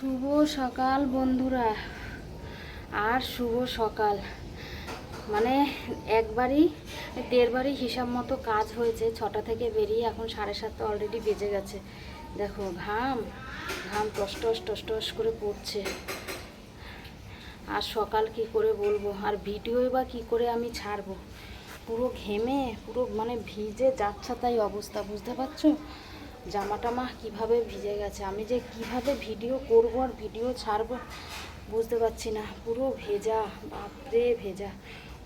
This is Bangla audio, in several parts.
শুভ সকাল বন্ধুরা। আর শুভ সকাল মানে একবারই দেড়বারই হিসাব মতো কাজ হয়েছে। 6টা থেকে বেরিয়ে এখন 7:30 অলরেডি বেজে গেছে। দেখো ঘাম ঘাম টস টস করে পড়ছে। আর সকাল কি করে বলবো, আর ভিডিও বা কি করে আমি ছাড়বো, পুরো ঘেমে পুরো মানে ভিজে যাচ্ছে তাই অবস্থা, বুঝতে পারছো? জামা টামা কীভাবে ভিজে গেছে, আমি যে কিভাবে ভিডিও করব আর ভিডিও ছাড়বো বুঝতে পারছি না। পুরো ভেজা, বাপরে ভেজা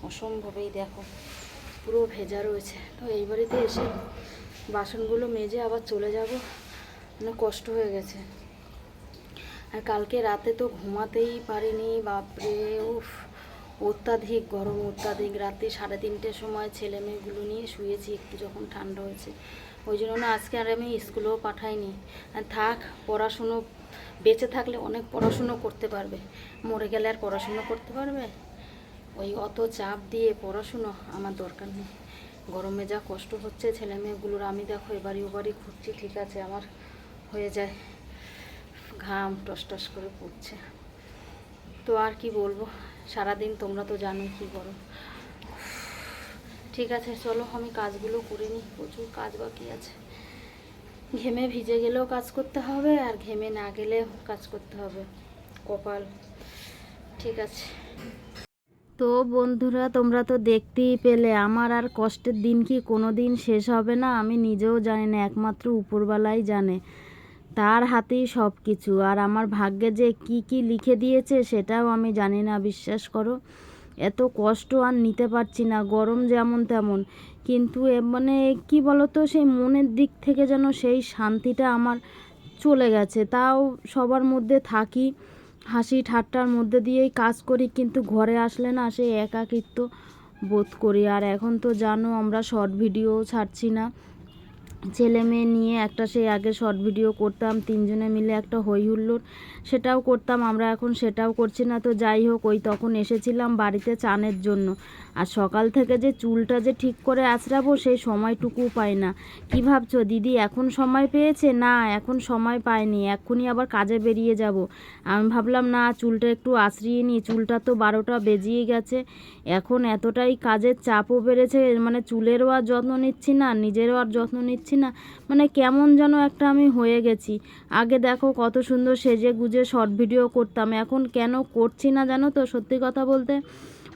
অসম্ভবেই, দেখো পুরো ভেজা রয়েছে। তো এই বাড়িতে এসে বাসনগুলো মেজে আবার চলে যাব, মানে কষ্ট হয়ে গেছে। আর কালকে রাতে তো ঘুমাতেই পারিনি, বাপরে উফ, অত্যাধিক গরম, অত্যাধিক। রাতে 3:30টার সময় ছেলে মেয়েগুলো নিয়ে শুয়েছি একটু, যখন ঠান্ডা হয়েছে। ওই জন্য না আজকে আর আমি স্কুলেও পাঠাইনি। আর থাক, পড়াশুনো বেঁচে থাকলে অনেক পড়াশুনো করতে পারবে, মরে গেলে আর পড়াশুনো করতে পারবে? ওই অত চাপ দিয়ে পড়াশুনো আমার দরকার নেই। গরমে যা কষ্ট হচ্ছে ছেলে মেয়েগুলোর, আমি দেখো এবারই ওবারই ঘুরছি, ঠিক আছে, আমার হয়ে যায়, ঘাম টস করে পড়ছে। তো আর কি বলবো, সারাদিন তোমরা তো জানোই কী করো। ঠিক আছে চলো আমি কাজগুলো করে নিই, প্রচুর কাজ বাকি আছে। ঘেমে ভিজে গেলেও কাজ করতে হবে, আর ঘেমে না গেলেও কাজ করতে হবে, কপাল। ঠিক আছে তো বন্ধুরা, তোমরা তো দেখতেই পেলে আমার আর কষ্টের দিন কি কোনো দিন শেষ হবে না আমি নিজেও জানি না, একমাত্র উপরওয়ালাই জানে। তার হাতেই সব কিছু। আর আমার ভাগ্যে যে কি কি লিখে দিয়েছে সেটাও আমি জানি না, বিশ্বাস করো। এত কষ্ট আর নিতে পারছি না, গরম যেমন তেমন, কিন্তু মানে কি বলতো, সেই মনের দিক থেকে যেন সেই শান্তিটা আমার চলে গেছে। তাও সবার মধ্যে থাকি, হাসি ঠাট্টার মধ্যে দিয়েই কাজ করি, কিন্তু ঘরে আসলে না সেই একাকিত্ব বোধ করি। আর এখন তো জানো আমরা শর্ট ভিডিও ছাড়ছি না, ছেলে মেয়ে নিয়ে একটা সেই আগে শর্ট ভিডিও করতাম 3জনে মিলে, একটা হই হুল্লোড়, সেটাও করতাম আমরা, এখন সেটাও করছি না। তো যাই হোক, ওই তখন এসেছিলাম বাড়িতে চানের জন্য। আর সকাল থেকে যে চুলটা যে ঠিক করে আঁচড়াবো সেই সময়টুকু পাই না। কি ভাবছো দিদি এখন সময় পেয়েছে? না, এখন সময় পাইনি, এক্ষুনি আবার কাজে বেরিয়ে যাব। আমি ভাবলাম না, চুলটা একটু আঁচড়িয়ে নিই, চুলটা তো 12টা বেজিয়ে গেছে। এখন এতটাই কাজের চাপও বেড়েছে, মানে চুলেরও আর যত্ন নিচ্ছি না, নিজেরও আর যত্ন নিচ্ছি না, মানে কেমন যেন একটা আমি হয়ে গেছি। আগে দেখো কত সুন্দর সেজে গুজে শর্ট ভিডিও করতাম, এখন কেন করছি না জানো তো? সত্যি কথা বলতে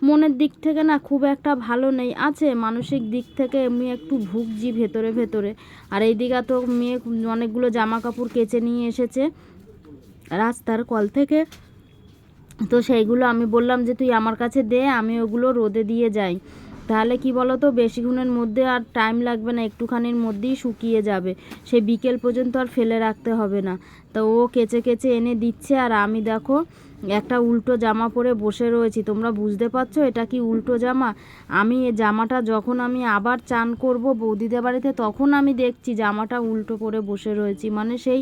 মনের দিক থেকে না খুব একটা ভালো নেই, আছে মানসিক দিক থেকে এমনি একটু ভুগছি ভেতরে ভেতরে। আর এইদিকে তো মেয়ে অনেকগুলো জামা কাপড় কেচে নিয়ে এসেছে রাস্তার কল থেকে, তো সেইগুলো আমি বললাম যে তুই আমার কাছে দে, আমি ওগুলো রোদে দিয়ে যাই, তাহলে কি বলো তো বেশিক্ষণের মধ্যে আর টাইম লাগবে না, একটুখানির মধ্যেই শুকিয়ে যাবে, সে বিকেল পর্যন্ত আর ফেলে রাখতে হবে না। তো ও কেচে কেচে এনে দিচ্ছে, আর আমি দেখো একটা উল্টো জামা পরে বসে রয়েছি। তোমরা বুঝতে পারছো এটা কি উল্টো জামা? আমি এই জামাটা যখন আমি আবার চান করব বৌদিদের বাড়িতে, তখন আমি দেখছি জামাটা উল্টো পরে বসে রয়েছি, মানে সেই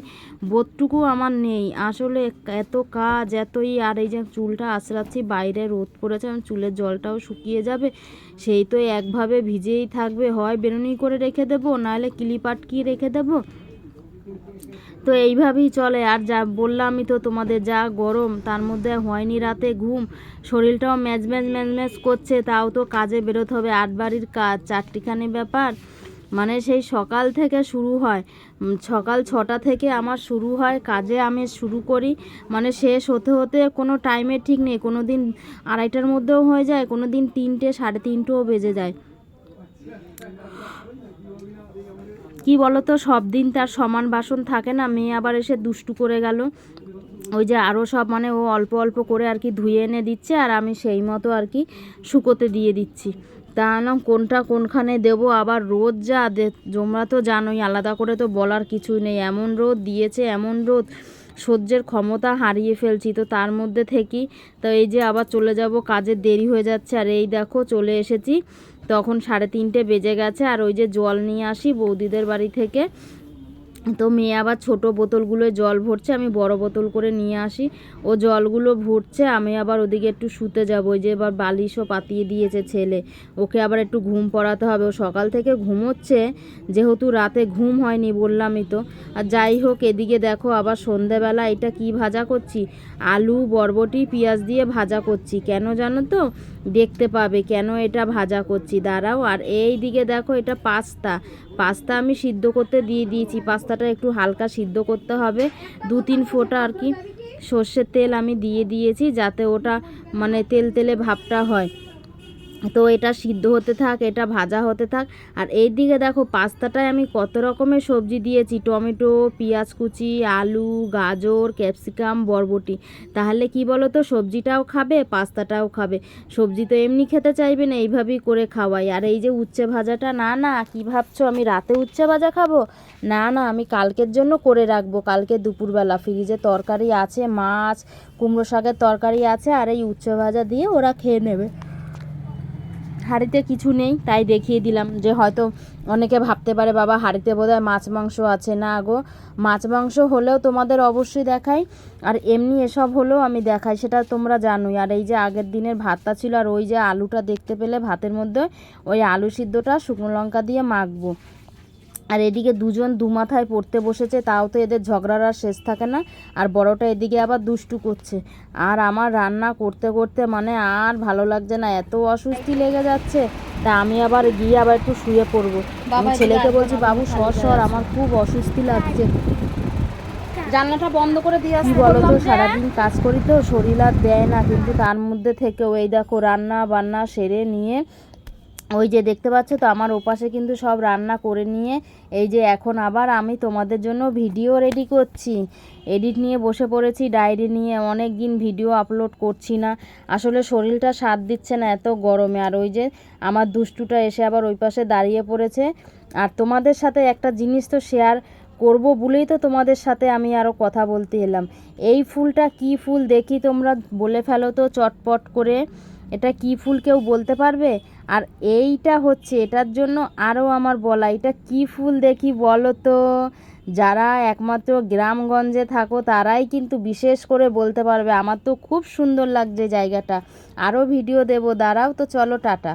বোধটুকু আমার নেই আসলে। এত কাজ এতই, আর এই যে চুলটা আঁচড়াচ্ছি, বাইরে রোদ পড়েছে, চুলের জলটাও শুকিয়ে যাবে, সেই তো একভাবে ভিজেই থাকবে, হয় বেনুনি করে রেখে দেবো, নাহলে ক্লিপ আটকিয়ে রেখে দেবো, তো এইভাবেই চলে। আর যা বললামই তো তোমাদের, যা গরম, তার মধ্যে হয়নি রাতে ঘুম, শরীরটাও ম্যাজ করছে, তাও তো কাজে বেরোতে হবে, 8 বাড়ির কাজ, 4টিখানি ব্যাপার, মানে সেই সকাল থেকে শুরু হয়, সকাল 6টা থেকে আমার শুরু হয় কাজে, আমি শুরু করি, মানে শেষ হতে হতে কোনো টাইমের ঠিক নেই, কোনো দিন 2:30টার মধ্যেও হয়ে যায়, কোনো দিন 3টে 3:30ও বেজে যায়। কি বলো তো, সব দিন তার সমান বাসন থাকে না। মেয়ে আবার এসে দুষ্টু করে গেল, ওই যে আরও সব মানে ও অল্প অল্প করে আর কি ধুয়ে এনে দিচ্ছে, আর আমি সেই মতো আর কি শুকোতে দিয়ে দিচ্ছি। তা না কোনটা কোনখানে দেবো, আবার রোদ যা তোমরা তো জানোই, আলাদা করে তো বলার কিছুই নেই, এমন রোদ দিয়েছে, এমন রোদ, সহ্যের ক্ষমতা হারিয়ে ফেলছি। তো তার মধ্যে থেকেই তো এই যে আবার চলে যাব, কাজের দেরি হয়ে যাচ্ছে। আর এই দেখো চলে এসেছি, তখন 3:30 বেজে গেছে। আর ওই যে জল নিয়ে আসি বৌদিদের বাড়ি থেকে, তো মেয়ে আবার ছোট বোতলগুলোয় জল ভরছে, আমি বড় বোতল করে নিয়ে আসি, ও জলগুলো ভরছে। আমি আবার ওদিকে একটু শুতে যাব, ওই যে এবার বালিশও পাতিয়ে দিয়েছে ছেলে, ওকে আবার একটু ঘুম পড়াতে হবে। ও সকাল থেকে ঘুমোচ্ছে, যেহেতু রাতে ঘুম হয়নি বললামই তো। আর যাই হোক, এদিকে দেখো আবার সন্ধেবেলা এটা কি ভাজা করছি, আলু বরবটি পেঁয়াজ দিয়ে ভাজা করছি। কেন জানো তো, দেখতে পাবে কেন এটা ভাজা করছি, দাঁড়াও। আর এই দিকে দেখো এটা পাস্তা আমি সিদ্ধ করতে দিয়ে দিয়েছি। পাস্তাটা একটু হালকা সিদ্ধ করতে হবে, 2-3 ফোঁটা আর কি সর্ষের তেল আমি দিয়ে দিয়েছি, যাতে ওটা মানে তেল তেলে ভাবটা হয়। তো এটা সিদ্ধ হতে থাক, এটা ভাজা হতে থাক। আর এই দিকে দেখো পাস্তাটায় আমি কত রকমের সবজি দিয়েছি, টমেটো, পেঁয়াজ কুচি, আলু, গাজর, ক্যাপসিকাম, বরবটি। তাহলে কি বলো তো, সবজিটাও খাবে পাস্তাটাও খাবে। সবজি তো এমনি খেতে চাইবে না, এইভাবেই করে খাওয়াই। আর এই যে উচ্ছে ভাজাটা, না না কি ভাবছো আমি রাতে উচ্ছে ভাজা খাবো? না না, আমি কালকের জন্য করে রাখবো, কালকে দুপুরবেলা ফ্রিজে তরকারি আছে, মাছ কুমড়ো শাকের তরকারি আছে, আর এই উচ্ছে ভাজা দিয়ে ওরা খেয়ে নেবে। হাঁড়িতে কিছু নেই তাই দেখিয়ে দিলাম, যে হয়তো অনেকে ভাবতে পারে বাবা হাঁড়িতে বোধহয় মাছ মাংস আছে। না গো, মাছ মাংস হলেও তোমাদের অবশ্যই দেখাই, আর এমনি এসব হলেও আমি দেখাই, সেটা তোমরা জানোই। আর এই যে আগের দিনের ভাতটা ছিল, আর ওই যে আলুটা দেখতে পেলে ভাতের মধ্যে, ওই আলু সিদ্ধটা শুকনো লঙ্কা দিয়ে মাখবো। আর এদিকে দুজন দু মাথায় পড়তে বসেছে, তাও তো এদের ঝগড়ার আর শেষ থাকে না। আর বড়টা এদিকে আবার দুষ্টু করছে। আর আমার রান্না করতে করতে মানে আর ভালো লাগছে না, এত অস্বস্তি লেগে যাচ্ছে। তা আমি আবার গিয়ে আবার একটু শুয়ে পড়বো। আমি ছেলেকে বলছি বাবু সর, আমার খুব অস্বস্তি লাগছে। জানলাটা বন্ধ করে দিয়ে কি আসতে বলো তো, বললাম যে। সারাদিন কাজ করি তো শরীর আর দেয় না, কিন্তু তার মধ্যে থেকেও এই দেখো রান্না বান্না সেরে নিয়ে, ওই যে দেখতে পাচ্ছ তো আমার ওপাশে কিন্তু সব রান্না করে নিয়ে, এই যে এখন আবার আমি তোমাদের জন্য ভিডিও রেডি করছি, এডিট নিয়ে বসে পড়েছি, ডায়েরি নিয়ে। অনেক দিন ভিডিও আপলোড করছি না, আসলে শরীরটা সাথ দিচ্ছে না এত গরমে। আর ওই যে আমার দুষ্টুটা এসে আবার ওই পাশে দাঁড়িয়ে পড়েছে। আর তোমাদের সাথে একটা জিনিস তো শেয়ার করব বলেই তো তোমাদের সাথে আমি আরও কথা বলতে এলাম। এই ফুলটা কি ফুল দেখি তোমরা বলে ফেলো তো চটপট করে, এটা কি ফুল কেউ বলতে পারবে? আর এইটা হচ্ছে, এটার জন্য আরও আমার বলা, এটা কি ফুল দেখি বলো তো। যারা একমাত্র গ্রামগঞ্জে থাকো তারাই কিন্তু বিশেষ করে বলতে পারবে। আমার তো খুব সুন্দর লাগছে জায়গাটা, আরও ভিডিও দেবো, দাঁড়াও তো, চলো টাটা।